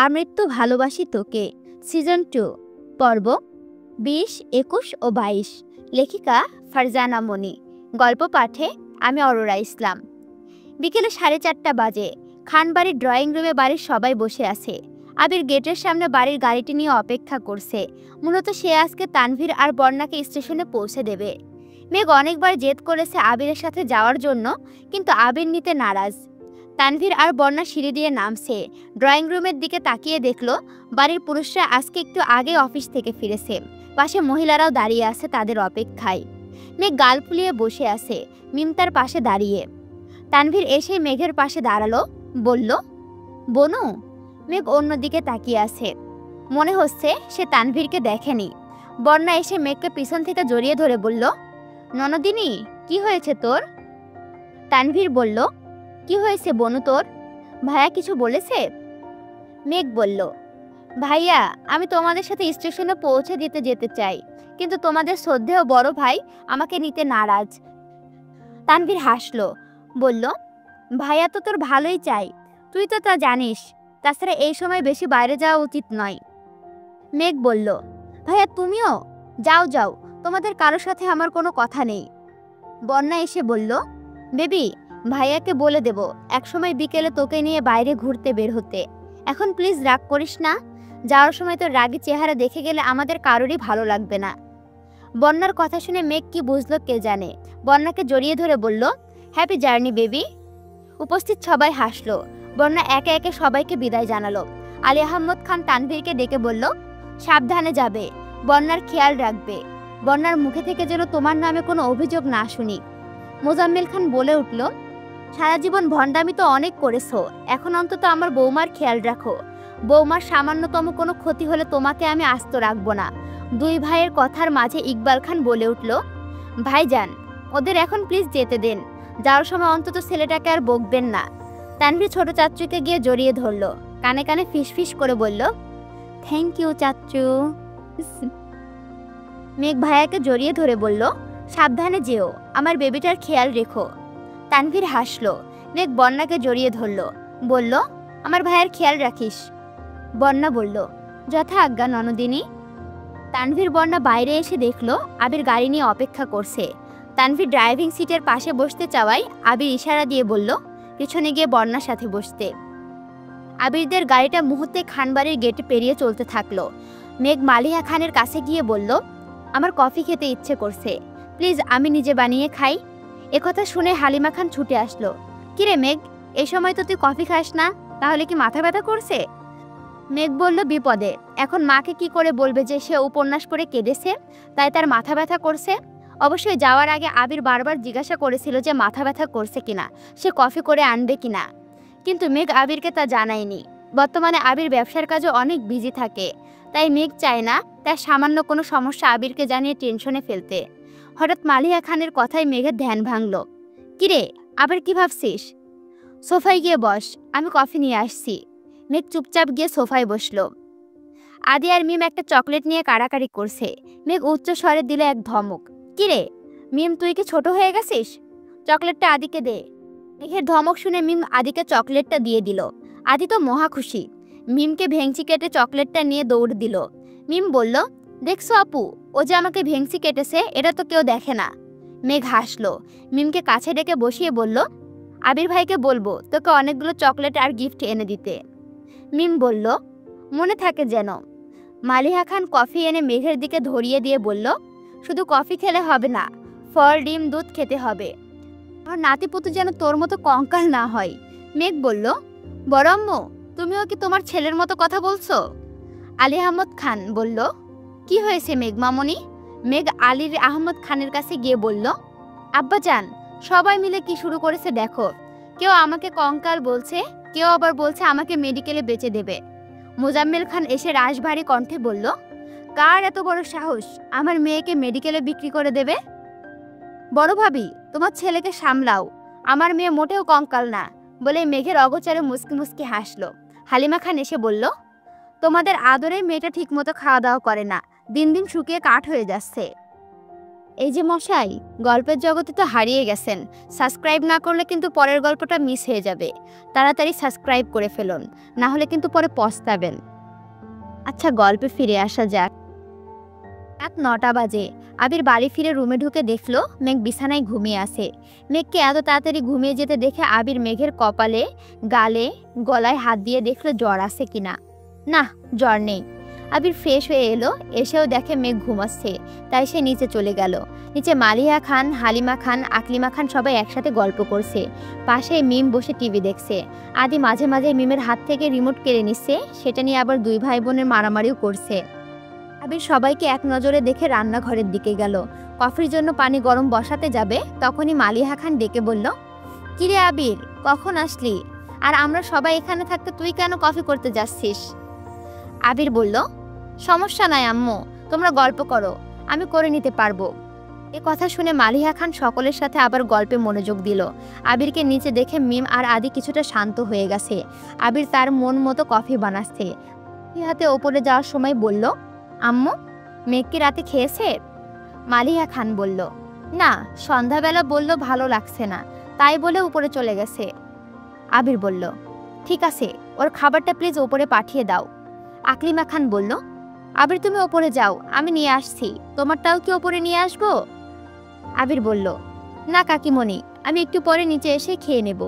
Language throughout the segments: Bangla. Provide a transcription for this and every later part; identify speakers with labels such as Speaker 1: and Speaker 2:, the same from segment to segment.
Speaker 1: আমৃত্যু ভালোবাসি তোকে সিজন 2 পর্ব 20, 21 ও 22। লেখিকা ফারজানা মনি। গল্প পাঠে আমি অরোরা ইসলাম। বিকেলে 4:30 বাজে। খানবাড়ির ড্রয়িং রুমে বাড়ির সবাই বসে আছে। আবির গেটের সামনে বাড়ির গাড়িটি নিয়ে অপেক্ষা করছে। মূলত সে আজকে তানভীর আর বর্ণাকে স্টেশনে পৌঁছে দেবে। মেঘ অনেকবার জেদ করেছে আবিরের সাথে যাওয়ার জন্য, কিন্তু আবির নিতে নারাজ। তানভীর আর বর্ণা সিঁড়ি দিয়ে নামছে। ড্রয়িং রুমের দিকে তাকিয়ে দেখলো বাড়ির পুরুষরা আজকে একটু আগে অফিস থেকে ফিরেছে। পাশে মহিলারাও দাঁড়িয়ে আছে তাদের অপেক্ষায়। মেঘ গাল ফুলিয়ে বসে আছে, মিম তার পাশে দাঁড়িয়ে। তানভীর এসে মেঘের পাশে দাঁড়ালো, বলল, বনু। মেঘ অন্যদিকে তাকিয়ে আছে, মনে হচ্ছে সে তানভীরকে দেখেনি। বর্ণা এসে মেঘকে পিছন থেকে জড়িয়ে ধরে বলল, ননদিনী, কি হয়েছে তোর? তানভীর বলল, কি হয়েছে বনু তোর? ভাইয়া কিছু বলেছে? মেঘ বলল, ভাইয়া, আমি তোমাদের সাথে স্টেশনে পৌঁছে দিতে যেতে চাই, কিন্তু তোমাদের শ্রদ্ধেয় বড় ভাই আমাকে নিতে নারাজ। তানভীর হাসলো, বলল, ভাইয়া তো তোর ভালোই চাই, তুই তো তা জানিস। তাছাড়া এই সময় বেশি বাইরে যাওয়া উচিত নয়। মেঘ বলল, ভাইয়া তুমিও যাও যাও, তোমাদের কারোর সাথে আমার কোনো কথা নেই। বন্যা এসে বলল, বেবি, ভাইয়াকে বলে দেব একসময় বিকেলে তোকে নিয়ে বাইরে ঘুরতে বের হতে। এখন প্লিজ রাগ করিস না। যাওয়ার সময় তোর রাগী চেহারা দেখে গেলে আমাদের কারোরই ভালো লাগবে না। বন্যার কথা শুনে মেঘ কি বুঝলো কে জানে। বন্যাকে জড়িয়ে ধরে বলল, হ্যাপি জার্নি বেবি। উপস্থিত সবাই হাসলো। বন্যা একে একে সবাইকে বিদায় জানালো। আলী আহমদ খান তানভীরকে ডেকে বলল, সাবধানে যাবে, বন্যার খেয়াল রাখবে। বন্যার মুখে থেকে যেন তোমার নামে কোনো অভিযোগ না শুনি। মোজাম্মেল খান বলে উঠল, সারা জীবন ভণ্ডামি তো অনেক করেছো, এখন অন্তত আমার বৌমার খেয়াল রাখো। বৌমার সামান্যতম কোনো ক্ষতি হলে তোমাকে আমি আস্ত রাখবো না। দুই ভাইয়ের কথার মাঝে ইকবাল খান বলে উঠল, ভাইজান, ওদের এখন প্লিজ যেতে দেন। যাওয়ার সময় অন্তত ছেলেটাকে আর বকবেন না। তানভীর ছোট চাচ্চুকে গিয়ে জড়িয়ে ধরল, কানে কানে ফিসফিস করে বলল, থ্যাংক ইউ চাচ্চু। মেঘ ভাইয়াকে জড়িয়ে ধরে বলল, সাবধানে যেও, আমার বেবিটার খেয়াল রেখো। তানভীর হাসলো। মেঘ বন্যাকে জড়িয়ে ধরল, বলল, আমার ভাইয়ের খেয়াল রাখিস। বন্যা বলল, যথা আজ্ঞা ননদিনী। তানভীর বন্যা বাইরে এসে দেখলো আবির গাড়ি নিয়ে অপেক্ষা করছে। তানভীর ড্রাইভিং সিটের পাশে বসতে চাওয়ায় আবির ইশারা দিয়ে বলল, পিছনে গিয়ে বন্যার সাথে বসতে। আবিরদের গাড়িটা মুহূর্তে খানবাড়ির গেটে পেরিয়ে চলতে থাকলো। মেঘ মালিহা খানের কাছে গিয়ে বলল, আমার কফি খেতে ইচ্ছে করছে, প্লিজ আমি নিজে বানিয়ে খাই। একথা শুনে হালিমা খান ছুটে আসলো, কিরে মেঘ, এই সময় তো তুই কফি খাস না, তাহলে কি মাথা ব্যথা করছে? মেঘ বলল, বিপদে। এখন মাকে কি করে বলবে যে সে উপন্যাস পড়ে কেঁদেছে, তাই তার মাথা ব্যথা করছে? অবশ্যই যাওয়ার আগে আবির বারবার জিজ্ঞাসা করেছিল যে মাথা ব্যথা করছে কিনা, সে কফি করে আনবে কিনা, কিন্তু মেঘ আবিরকে তা জানায়নি। বর্তমানে আবির ব্যবসার কাজে অনেক বিজি থাকে, তাই মেঘ চায় না তার সামান্য কোনো সমস্যা আবিরকে জানিয়ে টেনশনে ফেলতে। হঠাৎ মালিহা খানের কথায় মেঘের ধ্যান ভাঙল। কিরে, আবার কি ভাবছিস? সোফায় গিয়ে বস, আমি কফি নিয়ে আসছি। মেঘ চুপচাপ গিয়ে সোফায় বসলো। আদি আর মিম একটা চকলেট নিয়ে কাড়াকাড়ি করছে। মেঘ উচ্চ স্বরে দিল এক ধমক, কিরে মিম, তুই কি ছোট হয়ে গেছিস? চকলেটটা আদিকে দে। মেঘের ধমক শুনে মিম আদিকে চকলেটটা দিয়ে দিল। আদি তো মহা খুশি। মিমকে ভেংচি কেটে চকলেটটা নিয়ে দৌড় দিল। মিম বলল, দেখছো আপু, ও যে আমাকে ভেংচি কেটেছে, এটা তো কেউ দেখে না। মেঘ হাসলো। মিমকে কাছে ডেকে বসিয়ে বলল, আবির ভাইকে বলবো তোকে অনেকগুলো চকলেট আর গিফট এনে দিতে। মিম বলল, মনে থাকে যেন। মালিহা খান কফি এনে মেঘের দিকে ধরিয়ে দিয়ে বলল, শুধু কফি খেলে হবে না, ফল, ডিম, দুধ খেতে হবে। আমার নাতিপুতু যেন তোর মতো কঙ্কাল না হয়। মেঘ বলল, বড় আম্মু, তুমিও কি তোমার ছেলের মতো কথা বলছো? আলী আহমদ খান বলল, কি হয়েছে মেঘ মামনি? মেঘ আলীর আহমদ খানের কাছে গিয়ে বলল, আব্বাজান, সবাই মিলে কি শুরু করেছে দেখো। কেউ আমাকে কঙ্কাল বলছে, কেউ আবার বলছে আমাকে মেডিকেলে বেচে দেবে। মোজাম্মেল খান এসে রাশভারী কণ্ঠে বলল, কার এত বড় সাহস আমার মেয়েকে মেডিকেলে বিক্রি করে দেবে? বড় ভাবি, তোমার ছেলেকে সামলাও, আমার মেয়ে মোটেও কঙ্কাল না। বলে মেঘের অগোচরে মুসকি মুসকি হাসলো। হালিমা খান এসে বলল, তোমাদের আদরে মেয়েটা ঠিকমতো খাওয়া দাওয়া করে না, দিন দিন শুকিয়ে কাঠ হয়ে যাচ্ছে। এই যে মশাই, গল্পের জগতে তো হারিয়ে গেছেন। সাবস্ক্রাইব না করলে কিন্তু পরের গল্পটা মিস হয়ে যাবে। তাড়াতাড়ি সাবস্ক্রাইব করে ফেলুন, না হলে কিন্তু পরে পস্তাবেন। আচ্ছা, গল্পে ফিরে আসা যাক। রাত ৯টা বাজে। আবির বাড়ি ফিরে রুমে ঢুকে দেখলো মেঘ বিছানায় ঘুমিয়ে আছে। মেঘকে এত তাড়াতাড়ি ঘুমিয়ে যেতে দেখে আবির মেঘের কপালে, গালে, গলায় হাত দিয়ে দেখলো জ্বর আছে কিনা। না, জ্বর নেই। আবির ফ্রেশ হয়ে এলো, এসেও দেখে মেঘ ঘুমাচ্ছে, তাই সে নিচে চলে গেল। নিচে মালিহা খান, হালিমা খান, আকলিমা খান সবাই একসাথে গল্প করছে। পাশে মিম বসে টিভি দেখছে। আদি মাঝে মাঝে মিমের হাত থেকে রিমোট কেড়ে নিচ্ছে, সেটা নিয়ে আবার দুই ভাই বোনের মারামারিও করছে। আবির সবাইকে এক নজরে দেখে রান্নাঘরের দিকে গেল। কফির জন্য পানি গরম বসাতে যাবে, তখনই মালিহা খান ডেকে বলল, কিরে আবির, কখন আসলি? আর আমরা সবাই এখানে থাকতে তুই কেন কফি করতে যাচ্ছিস? আবির বলল, সমস্যা নাই আম্মু, তোমরা গল্প করো, আমি করে নিতে পারবো। এ কথা শুনে মালিহা খান সকলের সাথে আবার গল্পে মনোযোগ দিল। আবিরকে নিচে দেখে মিম আর আদি কিছুটা শান্ত হয়ে গেছে। আবির তার মন মতো কফি বানাচ্ছে। হাতে ওপরে যাওয়ার সময় বলল, আম্মু, মেঘ কি রাতে খেয়েছে? মালিহা খান বলল, না, সন্ধ্যাবেলা বলল ভালো লাগছে না, তাই বলে উপরে চলে গেছে। আবির বলল, ঠিক আছে, ওর খাবারটা প্লিজ ওপরে পাঠিয়ে দাও। আকলিমা খান বলল, আবির তুমি ওপরে যাও, আমি নিয়ে আসছি, তোমারটাও কি ওপরে নিয়ে আসবো? আবির বলল, না কাকিমণি, আমি একটু পরে নিচে এসে খেয়ে নেব।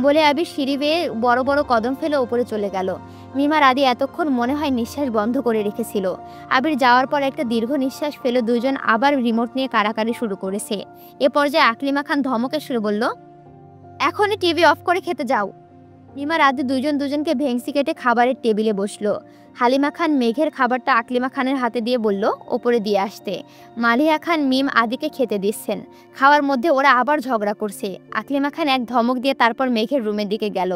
Speaker 1: বলে আবির সিঁড়ি বেয়ে বড় বড় কদম ফেলে ওপরে চলে গেল। মিমার আদি এতক্ষণ মনে হয় নিঃশ্বাস বন্ধ করে রেখেছিল। আবির যাওয়ার পর একটা দীর্ঘ নিঃশ্বাস ফেলে দুজন আবার রিমোট নিয়ে কাড়াকাড়ি শুরু করেছে। এ পর্যায়ে আকলিমা খান ধমকের সুরে বলল, এখনই টিভি অফ করে খেতে যাও। মিমার আদি দুজন দুজনকে ভেংসি কেটে খাবারের টেবিলে বসলো। হালিমা খান মেঘের খাবারটা আকলিমা খানের হাতে দিয়ে বলল ওপরে দিয়ে আসতে। মালিহা খান মিম আদিকে খেতে দিচ্ছেন। খাওয়ার মধ্যে ওরা আবার ঝগড়া করছে। আকলিমা খান এক ধমক দিয়ে তারপর মেঘের রুমের দিকে গেল।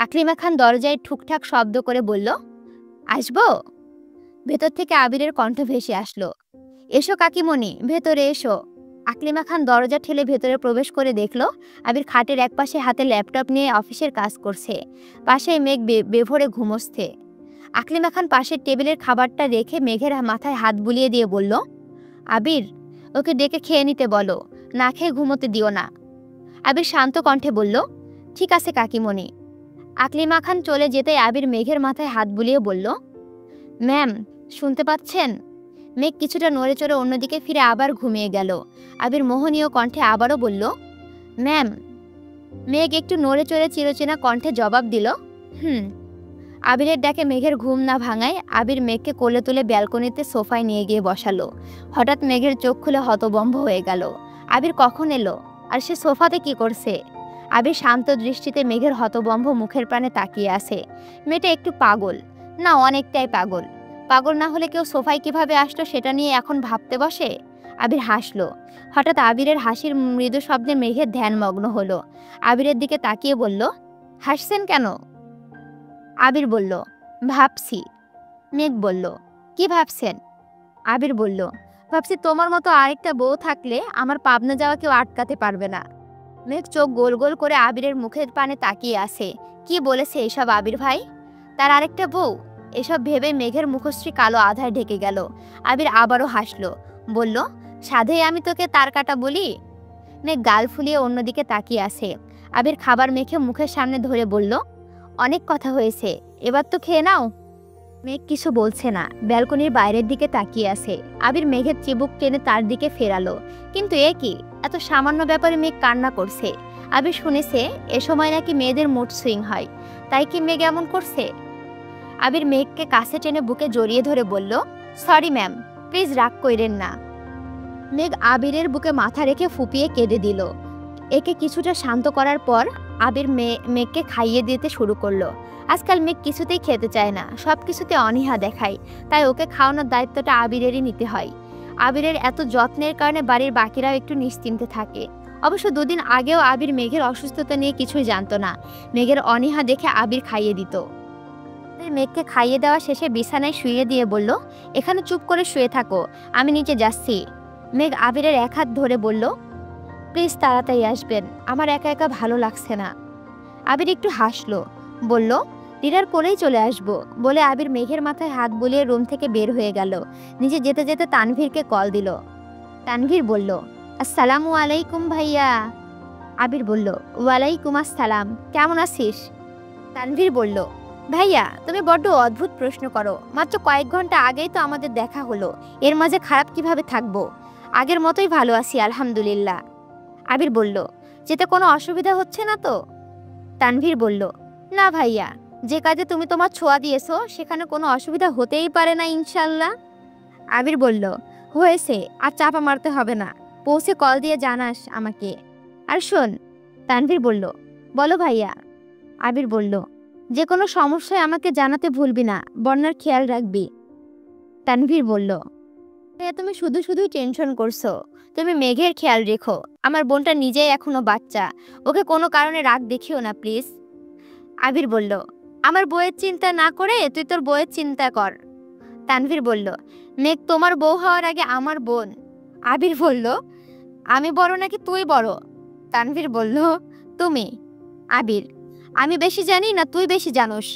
Speaker 1: আকলিমা খান দরজায় ঠুকঠাক শব্দ করে বলল, আসবো? ভেতর থেকে আবিরের কণ্ঠ ভেসে আসলো, এসো কাকিমণি, ভেতরে এসো। আকলিমা খান দরজা ঠেলে ভেতরে প্রবেশ করে দেখলো আবির খাটের একপাশে হাতে ল্যাপটপ নিয়ে অফিসের কাজ করছে। পাশে মেঘ বেভরে ঘুমোচ্ছে। আকলিমা খান পাশের টেবিলের খাবারটা রেখে মেঘের মাথায় হাত বুলিয়ে দিয়ে বলল, আবির, ওকে ডেকে খেয়ে নিতে বলো, না খেয়ে ঘুমোতে দিও না। আবির শান্ত কণ্ঠে বলল, ঠিক আছে কাকিমণি। আকলিমা খান চলে যেতে আবির মেঘের মাথায় হাত বুলিয়ে বলল, ম্যাম, শুনতে পাচ্ছেন? মেঘ কিছুটা নড়ে চড়ে অন্যদিকে ফিরে আবার ঘুমিয়ে গেল। আবির মোহনীয় কণ্ঠে আবারও বলল, ম্যাম। মেঘ একটু নড়ে চড়ে চিরচেনা কণ্ঠে জবাব দিল, হুম। আবিরের ডাকে মেঘের ঘুম না ভাঙায় আবির মেঘকে কোলে তুলে ব্যালকনিতে সোফায় নিয়ে গিয়ে বসালো। হঠাৎ মেঘের চোখ খুলে হতবম্ব হয়ে গেল। আবির কখন এলো, আর সে সোফাতে কি করছে? আবির শান্ত দৃষ্টিতে মেঘের হতবম্ব মুখের প্রাণে তাকিয়ে আছে। মেয়েটা একটু পাগল, না অনেকটাই পাগল। পাগল না হলে কেউ সোফায় কিভাবে আসলো সেটা নিয়ে এখন ভাবতে বসে? আবির হাসলো। হঠাৎ আবিরের হাসির মৃদু শব্দে মেঘের ধ্যানমগ্ন হলো। আবিরের দিকে তাকিয়ে বলল, হাসছেন কেন? আবির বলল, ভাবছি। মেঘ বলল, কি ভাবছেন? আবির বলল, ভাবছি তোমার মতো আরেকটা বউ থাকলে আমার পাবনা যাওয়া কেউ আটকাতে পারবে না। মেঘ চোখ গোল গোল করে আবিরের মুখের পানে তাকিয়ে আছে। কি বলেছে এসব আবির ভাই? তার আরেকটা বউ? এসব ভেবে মেঘের মুখশ্রী কালো আধায় ঢেকে গেল। আবির আবারও হাসলো, বলল, সাধেই আমি তোকে তার কাটা বলি? মেঘ গাল ফুলিয়ে অন্যদিকে তাকিয়ে আছে। আবির খাবার মেখে মুখের সামনে ধরে বলল, অনেক কথা হয়েছে, এবার তো খেয়ে নাও। মেঘ কিছু বলছে না, ব্যালকনির বাইরের দিকে তাকিয়ে আছে। আবির মেঘের চিবুক টেনে তার দিকে ফেরালো। কিন্তু এ কি, এত সামান্য ব্যাপারে মেঘ কান্না করছে। আবির শুনেছে এ সময় নাকি মেয়েদের মুড সুইং হয়, তাই কি মেঘ এমন করছে? আবির মেঘকে কাছে টেনে বুকে জড়িয়ে ধরে বলল, সরি ম্যাম, প্লিজ রাগ কইরেন না। মেঘ আবিরের বুকে মাথা রেখে ফুপিয়ে কেঁদে দিল। একে কিছুটা শান্ত করার পর আবির মেঘকে খাইয়ে দিতে শুরু করলো। আজকাল মেঘ কিছুতেই খেতে চায় না, সব কিছুতে অনীহা দেখায়, তাই ওকে খাওয়ানোর দায়িত্বটা আবিরেরই নিতে হয়। আবিরের এত যত্নের কারণে বাড়ির বাকিরাও একটু নিশ্চিন্তে থাকে। অবশ্য দুদিন আগেও আবির মেঘের অসুস্থতা নিয়ে কিছুই জানতো না। মেঘের অনীহা দেখে আবির খাইয়ে দিত। মেঘকে খাইয়ে দেওয়া শেষে বিছানায় শুইয়ে দিয়ে বলল, এখানে চুপ করে শুয়ে থাকো, আমি নিচে যাচ্ছি। মেঘ আবিরের এক হাত ধরে বলল, প্লিজ তাড়াতাড়ি আসবেন, আমার একা একা ভালো লাগছে না। আবির একটু হাসলো, বলল, ডিনার করেই চলে আসবো। বলে আবির মেঘের মাথায় হাত বুলিয়ে রুম থেকে বের হয়ে গেল। নিচে যেতে যেতে তানভীরকে কল দিল। তানভীর বলল, আসসালামু আলাইকুম ভাইয়া। আবির বলল, ওয়ালাইকুম আসসালাম, কেমন আছিস? তানভীর বলল, ভাইয়া তুমি বড্ড অদ্ভুত প্রশ্ন করো, মাত্র কয়েক ঘন্টা আগেই তো আমাদের দেখা হলো, এর মাঝে খারাপ কিভাবে থাকবো? আগের মতোই ভালো আছি আলহামদুলিল্লাহ। আবির বলল, যেতে কোনো অসুবিধা হচ্ছে না তো? তানভীর বলল, না ভাইয়া, যে কাজে তুমি তোমার ছোঁয়া দিয়েছো সেখানে কোনো অসুবিধা হতেই পারে না ইনশাল্লাহ। আবির বলল, হয়েছে, আর চাপা মারতে হবে না, পৌঁছে কল দিয়ে জানাস আমাকে। আর শোন, তানভীর বলল, বলো ভাইয়া। আবির বলল, যে কোনো সমস্যায় আমাকে জানাতে ভুলবি না, বন্যার খেয়াল রাখবি। তানভীর বলল, ভাইয়া তুমি শুধু শুধুই টেনশন করছো, তুমি মেঘের খেয়াল রেখো, আমার বোনটা নিজেই এখনো বাচ্চা, ওকে কোনো কারণে রাগ দেখিও না প্লিজ। আবির বলল, আমার বউয়ের চিন্তা না করে তুই তোর বউয়ের চিন্তা কর। তানভীর বলল, মেঘ তোমার বউ হওয়ার আগে আমার বোন। আবির বলল, আমি বড় নাকি তুই বড়? তানভীর বলল, তুমি। আবির, আমি বেশি জানি না তুই বেশি জানোস?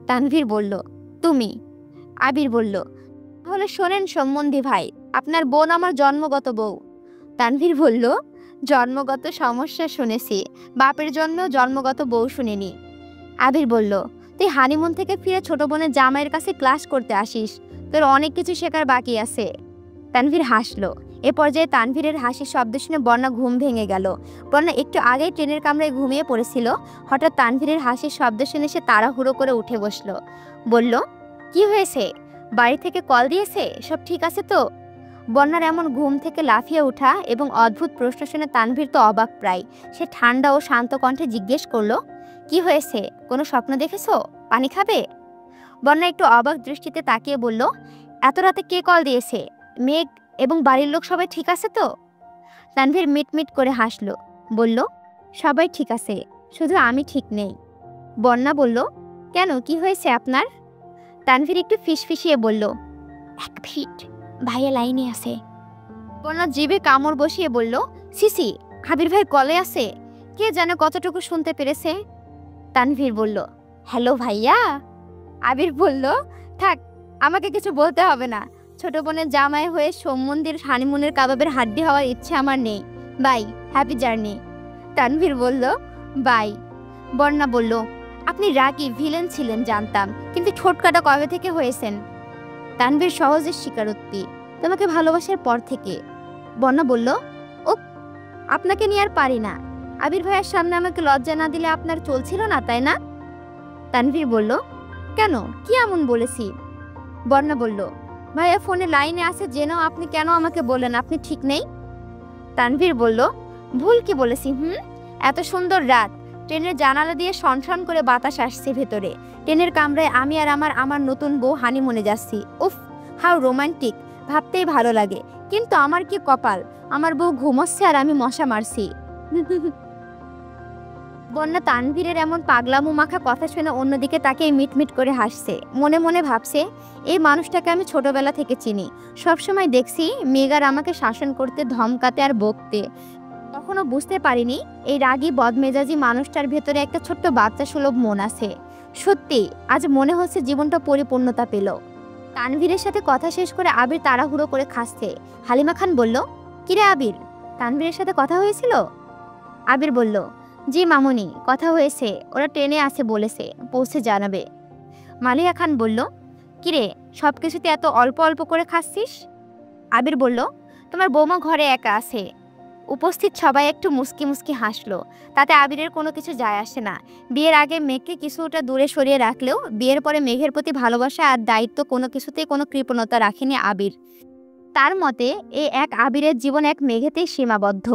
Speaker 1: তানভীর বলল, তুমি। আবির বলল, তাহলে শোনেন সম্বন্ধী ভাই, আপনার বোন আমার জন্মগত বউ। তানভীর বলল, জন্মগত সমস্যা শুনেছি, বাপের জন্য জন্মগত বউ শুনিনি। আবির বলল, তুই হানিমুন থেকে ফিরে ছোট বোনের জামাইয়ের কাছে ক্লাস করতে আসিস, তোর অনেক কিছু শেখার বাকি আছে। তানভীর হাসলো। এ পর্যায়ে তানভীরের হাসির শব্দ শুনে বন্যা ঘুম ভেঙে গেল। বন্যা একটু আগেই ট্রেনের কামরায় ঘুমিয়ে পড়েছিল, হঠাৎ তানভীরের হাসির শব্দ শুনে সে তাড়াহুড়ো করে উঠে বসলো। বলল, কি হয়েছে? বাড়ি থেকে কল দিয়েছে? সব ঠিক আছে তো? বন্যার এমন ঘুম থেকে লাফিয়ে ওঠা এবং অদ্ভুত প্রশ্ন শুনে তানভীর তো অবাক প্রায়। সে ঠান্ডা ও শান্ত কণ্ঠে জিজ্ঞেস করলো, কি হয়েছে? কোনো স্বপ্ন দেখেছো? পানি খাবে? বন্যা একটু অবাক দৃষ্টিতে তাকিয়ে বলল, এত রাতে কে কল দিয়েছে? মেঘ এবং বাড়ির লোক সবাই ঠিক আছে তো? তানভীর মিটমিট করে হাসলো, বলল, সবাই ঠিক আছে, শুধু আমি ঠিক নেই। বন্যা বলল, কেন, কি হয়েছে আপনার? তানভীর একটু ফিসফিসিয়ে বলল, এক মিনিট, ভাইয়া লাইনে আছে। বন্যা জিভে কামড় বসিয়ে বলল, সিসি, আবির ভাই কলে আছে, কে জানে কতটুকু শুনতে পেরেছে। তানভীর বলল, হ্যালো ভাইয়া। আবির বলল, থাক, আমাকে কিছু বলতে হবে না, ছোট বোনের জামাই হয়ে সম্বন্ধীর হানিমুনের কাবাবের হাড্ডি হওয়ার ইচ্ছে আমার নেই, বাই, হ্যাপি জার্নি। তানভীর বলল, বাই। বন্যা বলল, আপনি রাগী ভিলেন ছিলেন জানতাম, কিন্তু ঠোঁটকাটা কবে থেকে হয়েছেন? তানভীর সহজে স্বীকারোক্তি, তোমাকে ভালোবাসার পর থেকে। বন্যা বলল, ও, আপনাকে নিয়ে আর পারি না, আবির ভাইয়ের সামনে আমাকে লজ্জা না দিলে আপনার চলছিল না, তাই না? তানভীর বলল, কেন, কি এমন বলেছি? বন্যা বলল, ভাইয়া ফোনে লাইনে আছে জেনেও আপনি কেন আমাকে বললেন আপনি ঠিক নেই? তানভীর বলল, ভুল কি বলেছি? এত সুন্দর রাত, ট্রেনের জানালা দিয়ে সনসন করে বাতাস আসছে ভেতরে, ট্রেনের কামরায় আমি আর আমার নতুন বউ হানিমুনে যাচ্ছি, উফ হাউ রোমান্টিক, ভাবতেই ভালো লাগে, কিন্তু আমার কি কপাল, আমার বউ ঘুমোচ্ছে আর আমি মশা মারছি। বন্যা তানভীরের এমন পাগলামো মাখা কথা শুনে অন্যদিকে তাকে মিটমিট করে হাসছে, মনে মনে ভাবছে, এই মানুষটাকে আমি ছোটবেলা থেকে চিনি, সবসময় দেখছি মেঘার আমাকে শাসন করতে, ধমকাতে আর বকতে, কখনো বুঝতে পারিনি এই রাগী বদমেজাজি মানুষটার ভেতরে একটা ছোট্ট বাচ্চা সুলভ মন আছে। সত্যি আজ মনে হচ্ছে জীবনটা পরিপূর্ণতা পেল। তানভীরের সাথে কথা শেষ করে আবির তাড়াহুড়ো করে খাচ্ছে। হালিমা খান বলল, কিরে আবির, তানভীরের সাথে কথা হয়েছিল? আবির বলল, জি মামুনি, কথা হয়েছে, ওরা ট্রেনে আছে বলেছে, পৌঁছে জানাবে। মালিয়া খান বলল, কিরে, সব কিছুতে এত অল্প অল্প করে খাচ্ছিস? আবির বলল, তোমার বৌমা ঘরে একা আছে। উপস্থিত সবাই একটু মুস্কি মুস্কি হাসলো, তাতে আবিরের কোনো কিছু যায় আসে না। বিয়ের আগে মেঘকে কিছুটা দূরে সরিয়ে রাখলেও বিয়ের পরে মেঘের প্রতি ভালোবাসা আর দায়িত্ব কোনো কিছুতেই কোনো কৃপণতা রাখেনি আবির। তার মতে এই এক আবিরের জীবন এক মেঘেতেই সীমাবদ্ধ।